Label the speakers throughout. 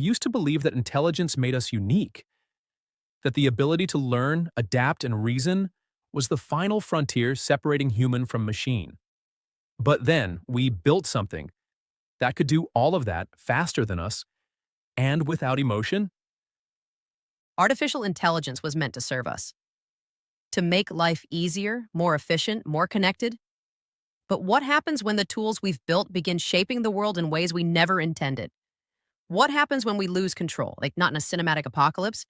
Speaker 1: used to believe that intelligence made us unique, that the ability to learn, adapt, and reason was the final frontier separating human from machine. But then we built something that could do all of that faster than us and without emotion.
Speaker 2: Artificial intelligence was meant to serve us, to make life easier, more efficient, more connected. But what happens when the tools we've built begin shaping the world in ways we never intended? What happens when we lose control, like not in a cinematic apocalypse,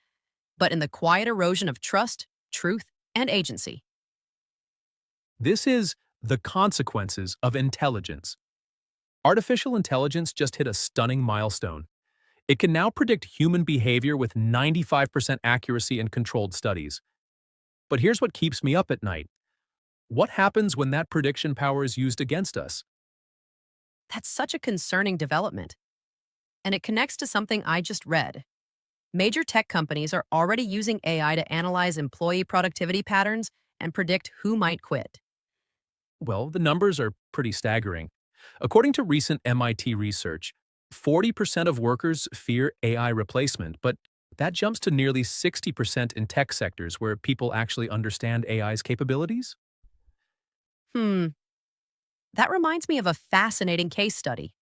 Speaker 2: but in the quiet erosion of trust, truth, and agency?
Speaker 1: This is the consequences of intelligence. Artificial intelligence just hit a stunning milestone. It can now predict human behavior with 95% accuracy in controlled studies. But here's what keeps me up at night. What happens when that prediction power is used against us?
Speaker 2: That's such a concerning development. And it connects to something I just read. Major tech companies are already using AI to analyze employee productivity patterns and predict who might quit.
Speaker 1: Well, the numbers are pretty staggering. According to recent MIT research, 40% of workers fear AI replacement, but that jumps to nearly 60% in tech sectors where people actually understand AI's capabilities.
Speaker 2: Hmm, that reminds me of a fascinating case study.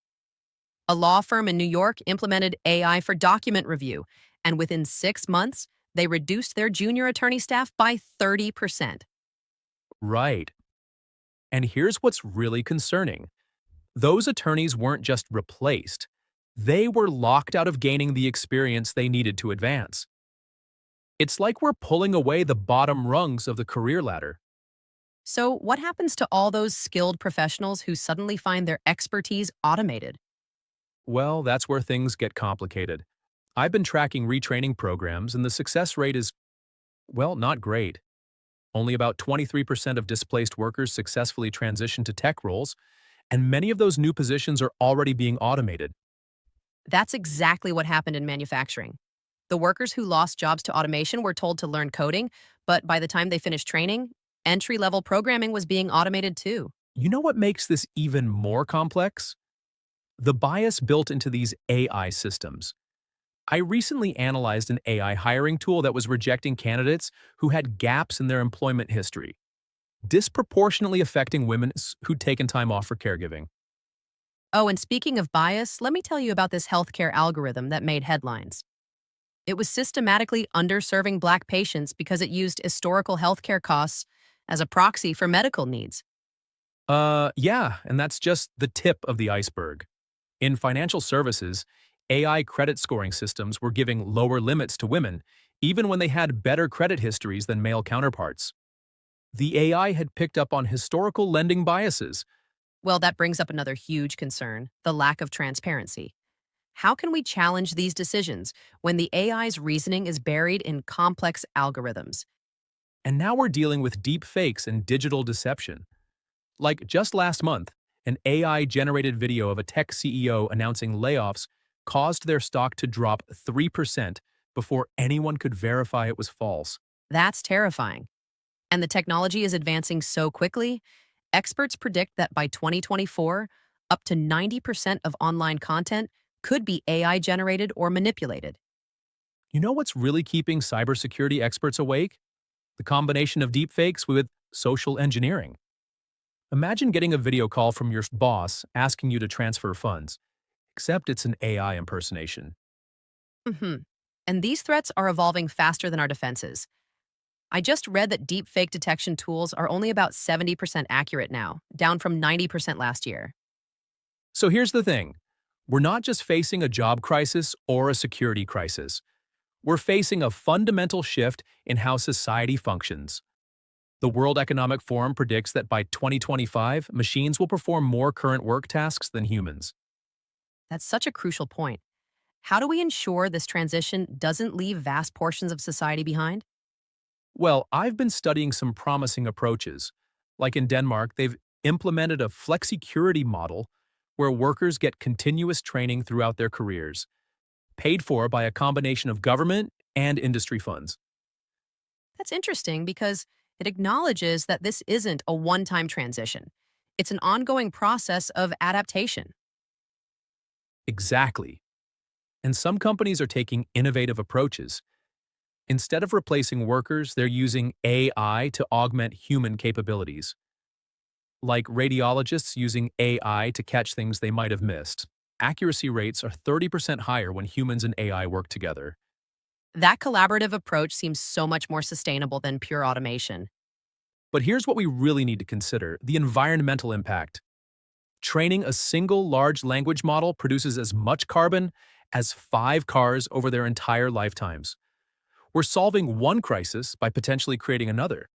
Speaker 2: A law firm in New York implemented AI for document review, and within 6 months, they reduced their junior attorney staff by 30%.
Speaker 1: Right. And here's what's really concerning. Those attorneys weren't just replaced. They were locked out of gaining the experience they needed to advance. It's like we're pulling away the bottom rungs of the career ladder.
Speaker 2: So, what happens to all those skilled professionals who suddenly find their expertise automated?
Speaker 1: Well, that's where things get complicated. I've been tracking retraining programs, and the success rate is, well, not great. Only about 23% of displaced workers successfully transition to tech roles, and many of those new positions are already being automated.
Speaker 2: That's exactly what happened in manufacturing. The workers who lost jobs to automation were told to learn coding, but by the time they finished training, entry level programming was being automated too.
Speaker 1: You know what makes this even more complex? The bias built into these AI systems. I recently analyzed an AI hiring tool that was rejecting candidates who had gaps in their employment history, disproportionately affecting women who'd taken time off for caregiving.
Speaker 2: Oh, and speaking of bias, let me tell you about this healthcare algorithm that made headlines. It was systematically underserving Black patients because it used historical healthcare costs as a proxy for medical needs.
Speaker 1: Yeah, and that's just the tip of the iceberg. In financial services, AI credit scoring systems were giving lower limits to women, even when they had better credit histories than male counterparts. The AI had picked up on historical lending biases.
Speaker 2: Well, that brings up another huge concern: the lack of transparency. How can we challenge these decisions when the AI's reasoning is buried in complex algorithms?
Speaker 1: And now we're dealing with deep fakes and digital deception. Like just last month, an AI-generated video of a tech CEO announcing layoffs caused their stock to drop 3% before anyone could verify it was false.
Speaker 2: That's terrifying. And the technology is advancing so quickly, experts predict that by 2024, up to 90% of online content could be AI generated or manipulated.
Speaker 1: You know what's really keeping cybersecurity experts awake? The combination of deepfakes with social engineering. Imagine getting a video call from your boss asking you to transfer funds, except it's an AI impersonation.
Speaker 2: hmm And these threats are evolving faster than our defenses. I just read that deepfake detection tools are only about 70% accurate now, down from 90% last year.
Speaker 1: So here's the thing. We're not just facing a job crisis or a security crisis. We're facing a fundamental shift in how society functions. The World Economic Forum predicts that by 2025, machines will perform more current work tasks than humans.
Speaker 2: That's such a crucial point. How do we ensure this transition doesn't leave vast portions of society behind?
Speaker 1: Well, I've been studying some promising approaches. Like in Denmark, they've implemented a flexicurity model where workers get continuous training throughout their careers, paid for by a combination of government and industry funds.
Speaker 2: That's interesting because it acknowledges that this isn't a one time transition. It's an ongoing process of adaptation.
Speaker 1: Exactly. And some companies are taking innovative approaches. Instead of replacing workers, they're using AI to augment human capabilities, like radiologists using AI to catch things they might have missed. Accuracy rates are 30% higher when humans and AI work together.
Speaker 2: That collaborative approach seems so much more sustainable than pure automation.
Speaker 1: But here's what we really need to consider: the environmental impact. Training a single large language model produces as much carbon as 5 cars over their entire lifetimes. We're solving one crisis by potentially creating another.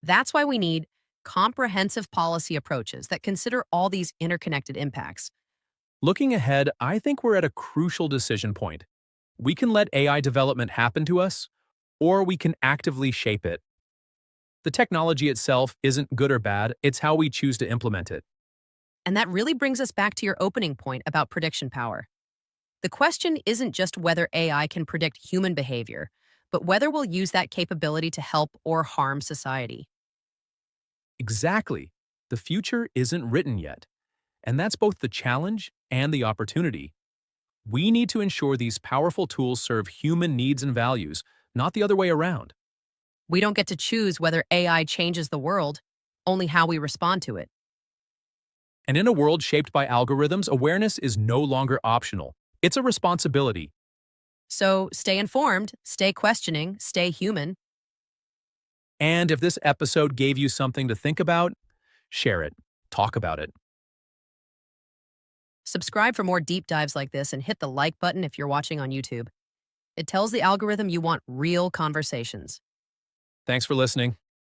Speaker 2: That's why we need comprehensive policy approaches that consider all these interconnected impacts.
Speaker 1: Looking ahead, I think we're at a crucial decision point. We can let AI development happen to us, or we can actively shape it. The technology itself isn't good or bad, it's how we choose to implement it.
Speaker 2: And that really brings us back to your opening point about prediction power. The question isn't just whether AI can predict human behavior, but whether we'll use that capability to help or harm society.
Speaker 1: Exactly. The future isn't written yet, and that's both the challenge and the opportunity. We need to ensure these powerful tools serve human needs and values, not the other way around.
Speaker 2: We don't get to choose whether AI changes the world, only how we respond to it.
Speaker 1: And in a world shaped by algorithms, awareness is no longer optional. It's a responsibility.
Speaker 2: So stay informed, stay questioning, stay human.
Speaker 1: And if this episode gave you something to think about, share it. Talk about it.
Speaker 2: Subscribe for more deep dives like this and hit the like button if you're watching on YouTube. It tells the algorithm you want real conversations.
Speaker 1: Thanks for listening.